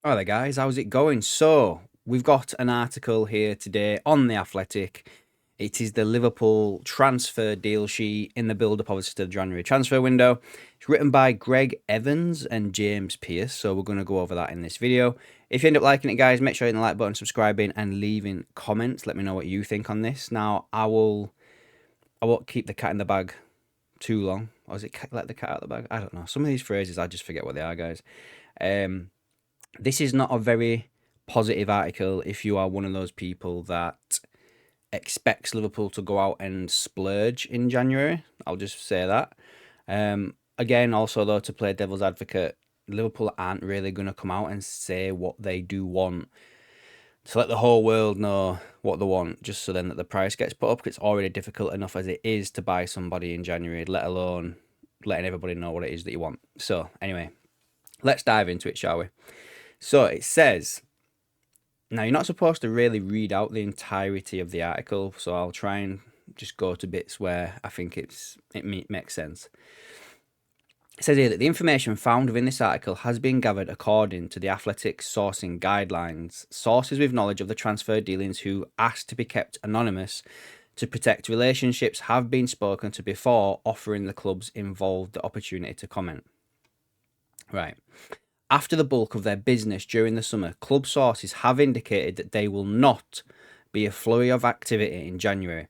All right, guys, how's it going? So, we've got an article here today on The Athletic. It is the Liverpool transfer deal sheet in the build-up, obviously, to the January transfer window. It's written by Gregg Evans and James Pearce, so we're going to go over that in this video. If you end up liking it, guys, make sure you hit the like button, subscribing, and leaving comments. Let me know what you think on this. Now, I won't keep the cat in the bag too long. Or is it let the cat out of the bag? I don't know. Some of these phrases, I just forget what they are, guys. This is not a very positive article if you are one of those people that expects Liverpool to go out and splurge in January. I'll just say that. Again, also, though, to play devil's advocate, Liverpool aren't really going to come out and say what they do want to let the whole world know what they want, just so then that the price gets put up. 'Cause it's already difficult enough as it is to buy somebody in January, let alone letting everybody know what it is that you want. So, anyway, let's dive into it, shall we? So it says, now you're not supposed to really read out the entirety of the article, so I'll try and just go to bits where I think it makes sense. It says here that the information found within this article has been gathered according to the Athletic sourcing guidelines. Sources with knowledge of the transfer dealings who asked to be kept anonymous to protect relationships have been spoken to before offering the clubs involved the opportunity to comment. Right. After the bulk of their business during the summer, club sources have indicated that they will not be a flurry of activity in January.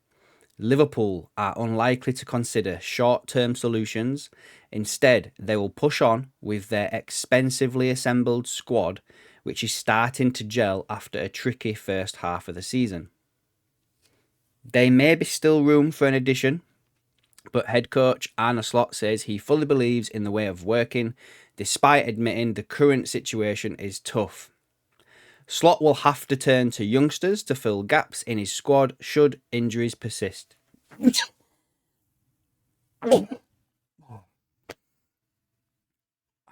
Liverpool are unlikely to consider short-term solutions. Instead, they will push on with their expensively assembled squad, which is starting to gel after a tricky first half of the season. There may be still room for an addition, but head coach Arne Slot says he fully believes in the way of working, despite admitting the current situation is tough. Slot will have to turn to youngsters to fill gaps in his squad should injuries persist. I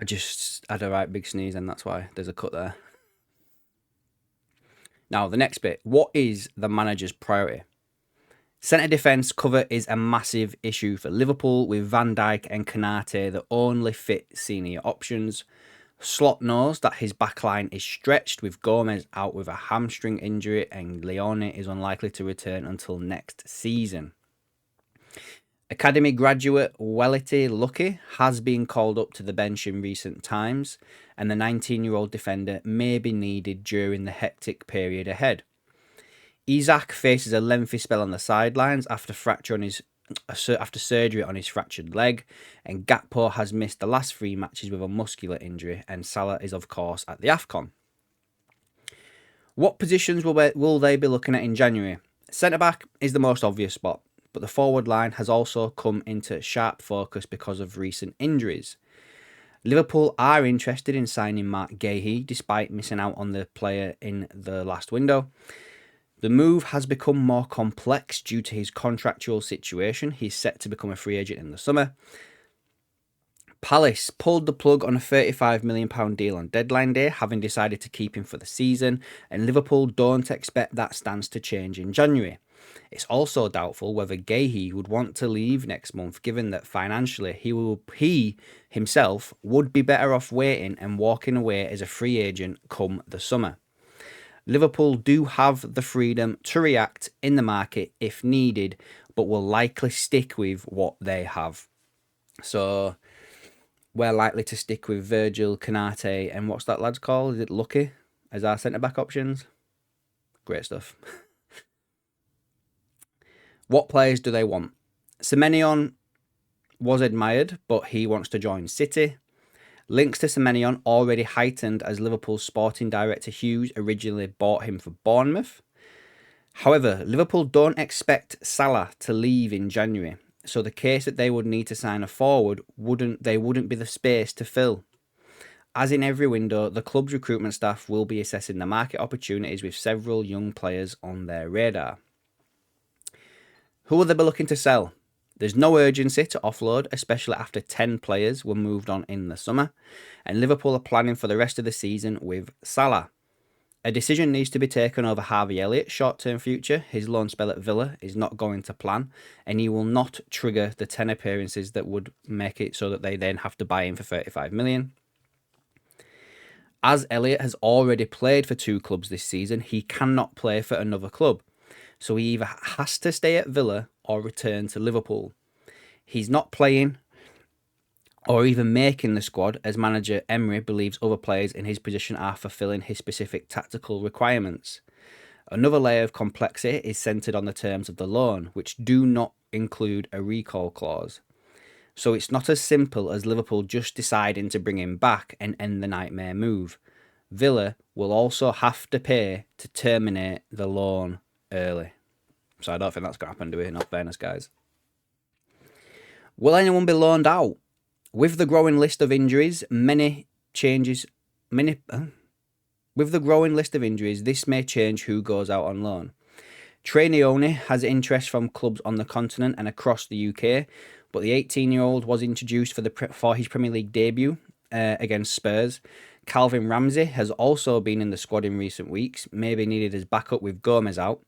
just had a right big sneeze, and that's why there's a cut there. Now, the next bit. What is the manager's priority? Centre defence cover is a massive issue for Liverpool, with Van Dijk and Konate the only fit senior options. Slot knows that his backline is stretched, with Gomez out with a hamstring injury and Leone is unlikely to return until next season. Academy graduate Wellity Lucky has been called up to the bench in recent times, and the 19-year-old defender may be needed during the hectic period ahead. Isak faces a lengthy spell on the sidelines after surgery on his fractured leg, and Gakpo has missed the last 3 matches with a muscular injury, and Salah is of course at the AFCON. What positions will they be looking at in January? Centre-back is the most obvious spot, but the forward line has also come into sharp focus because of recent injuries. Liverpool are interested in signing Mark Gahey despite missing out on the player in the last window. The move has become more complex due to his contractual situation. He's set to become a free agent in the summer. Palace pulled the plug on a £35 million deal on deadline day, having decided to keep him for the season, and Liverpool don't expect that stance to change in January. It's also doubtful whether Gahey would want to leave next month, given that financially he himself would be better off waiting and walking away as a free agent come the summer. Liverpool do have the freedom to react in the market if needed, but will likely stick with what they have. So we're likely to stick with Virgil, Konate, and what's that lad's called? Is it Lucky as our centre-back options? Great stuff. What players do they want? Semenion was admired, but he wants to join City. Links to Semenion already heightened as Liverpool's sporting director Hughes originally bought him for Bournemouth. However, Liverpool don't expect Salah to leave in January, so the case that they would need to sign a forward wouldn't be the space to fill. As in every window, the club's recruitment staff will be assessing the market opportunities with several young players on their radar. Who will they be looking to sell? There's no urgency to offload, especially after 10 players were moved on in the summer, and Liverpool are planning for the rest of the season with Salah. A decision needs to be taken over Harvey Elliott's short-term future. His loan spell at Villa is not going to plan, and he will not trigger the 10 appearances that would make it so that they then have to buy him for 35 million. As Elliott has already played for 2 clubs this season, he cannot play for another club. So he either has to stay at Villa or return to Liverpool. He's not playing or even making the squad, as manager Emery believes other players in his position are fulfilling his specific tactical requirements. Another layer of complexity is centred on the terms of the loan, which do not include a recall clause. So it's not as simple as Liverpool just deciding to bring him back and end the nightmare move. Villa will also have to pay to terminate the loan early. So I don't think that's going to happen, do we? In all fairness, guys. Will anyone be loaned out? With the growing list of injuries, this may change who goes out on loan. Trainione has interest from clubs on the continent and across the UK, but the 18-year-old was introduced for his Premier League debut against Spurs. Calvin Ramsey has also been in the squad in recent weeks, maybe needed as backup with Gomez out.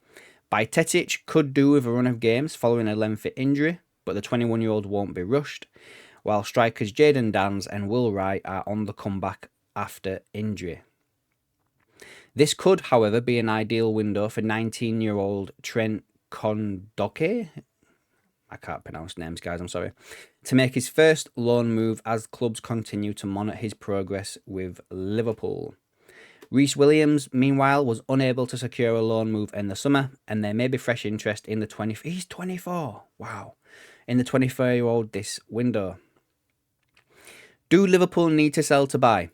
Bajcetic could do with a run of games following a lengthy injury, but the 21-year-old won't be rushed, while strikers Jadon Dans and Will Wright are on the comeback after injury. This could, however, be an ideal window for 19-year-old Trent Kondoke, I can't pronounce names, guys, I'm sorry, to make his first loan move as clubs continue to monitor his progress with Liverpool. Reece Williams, meanwhile, was unable to secure a loan move in the summer, and there may be fresh interest in he's 24, wow, in the 24-year-old this window. Do Liverpool need to sell to buy?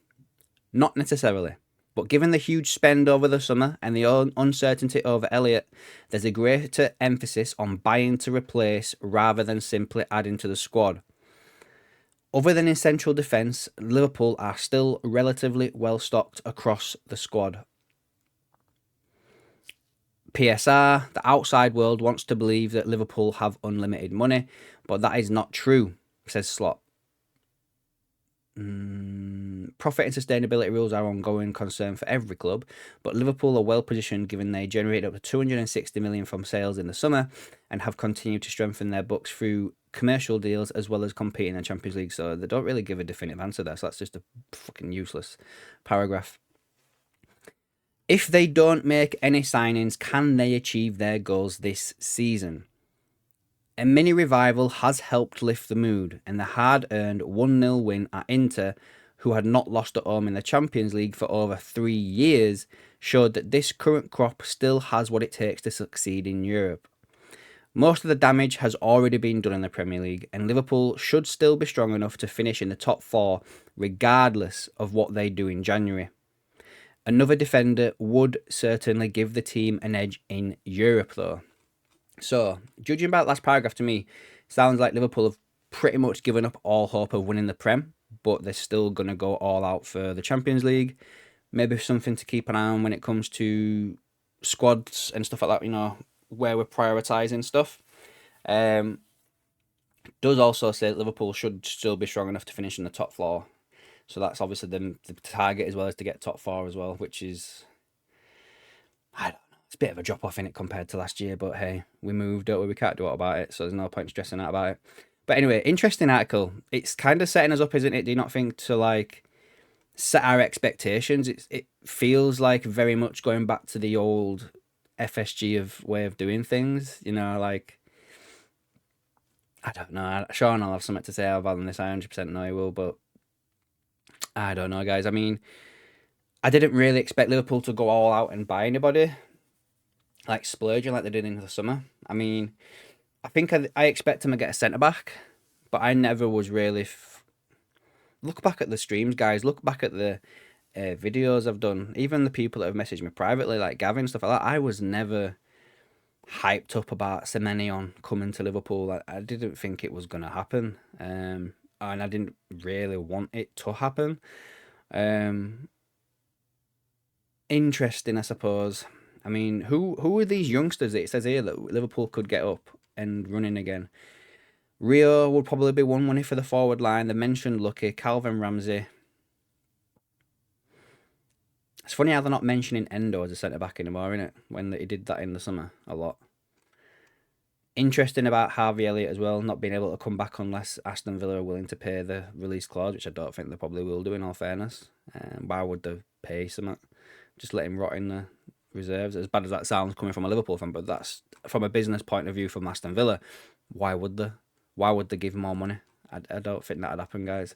Not necessarily. But given the huge spend over the summer and the uncertainty over Elliott, there's a greater emphasis on buying to replace rather than simply adding to the squad. Other than in central defence, Liverpool are still relatively well stocked across the squad. PSR, the outside world wants to believe that Liverpool have unlimited money, but that is not true, says Slot. Profit and sustainability rules are ongoing concern for every club, but Liverpool are well positioned given they generated up to 260 million from sales in the summer and have continued to strengthen their books through commercial deals as well as competing in the Champions League. So they don't really give a definitive answer there, so that's just a fucking useless paragraph. If they don't make any signings, can they achieve their goals this season? A mini revival has helped lift the mood, and the hard-earned 1-0 win at Inter, who had not lost at home in the Champions League for over 3 years, showed that this current crop still has what it takes to succeed in Europe. Most of the damage has already been done in the Premier League, and Liverpool should still be strong enough to finish in the top 4, regardless of what they do in January. Another defender would certainly give the team an edge in Europe, though. So, judging by that last paragraph, to me, sounds like Liverpool have pretty much given up all hope of winning the Prem, but they're still going to go all out for the Champions League. Maybe something to keep an eye on when it comes to squads and stuff like that, you know, where we're prioritising stuff. Does also say that Liverpool should still be strong enough to finish in the top 4. So that's obviously the target, as well as to get top 4 as well, which is, I don't know. It's a bit of a drop-off in it compared to last year, but hey, we moved, don't we? We can't do what about it, so there's no point stressing out about it. But anyway, interesting article. It's kind of setting us up, isn't it? Do you not think, to like set our expectations? It feels like very much going back to the old FSG of way of doing things. You know, like, I don't know. Sean will have something to say about this. I 100% know he will, but I don't know, guys. I mean, I didn't really expect Liverpool to go all out and buy anybody, like splurging like they did in the summer. I mean, I think I expect them to get a centre-back, but I never was really... Look back at the streams, guys. Look back at the videos I've done. Even the people that have messaged me privately, like Gavin, stuff like that. I was never hyped up about Semenion coming to Liverpool. I didn't think it was going to happen. And I didn't really want it to happen. Interesting, I suppose. I mean, who are these youngsters that it says here that Liverpool could get up and running again? Rio would probably be one money for the forward line. They mentioned Lucky, Calvin Ramsey. It's funny how they're not mentioning Endo as a centre-back anymore, isn't it? When he did that in the summer a lot. Interesting about Harvey Elliott as well, not being able to come back unless Aston Villa are willing to pay the release clause, which I don't think they probably will do, in all fairness. Why would they pay something. Just let him rot in the reserves. As bad as that sounds coming from a Liverpool fan, but that's from a business point of view from Aston Villa. Why would they? Why would they give more money? I don't think that'd happen, guys.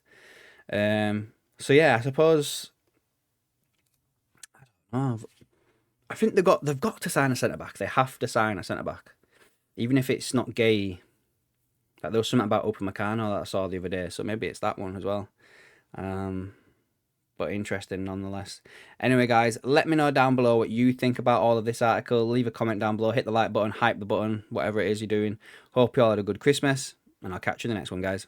So yeah, I suppose. Oh, I think they've got to sign a centre back. They have to sign a centre back, even if it's not Gay. Like there was something about Upamecano that I saw the other day, so maybe it's that one as well. But interesting nonetheless. Anyway, guys, let me know down below what you think about all of this article. Leave a comment down below, hit the like button, hype the button, whatever it is you're doing. Hope you all had a good Christmas, and I'll catch you in the next one, guys.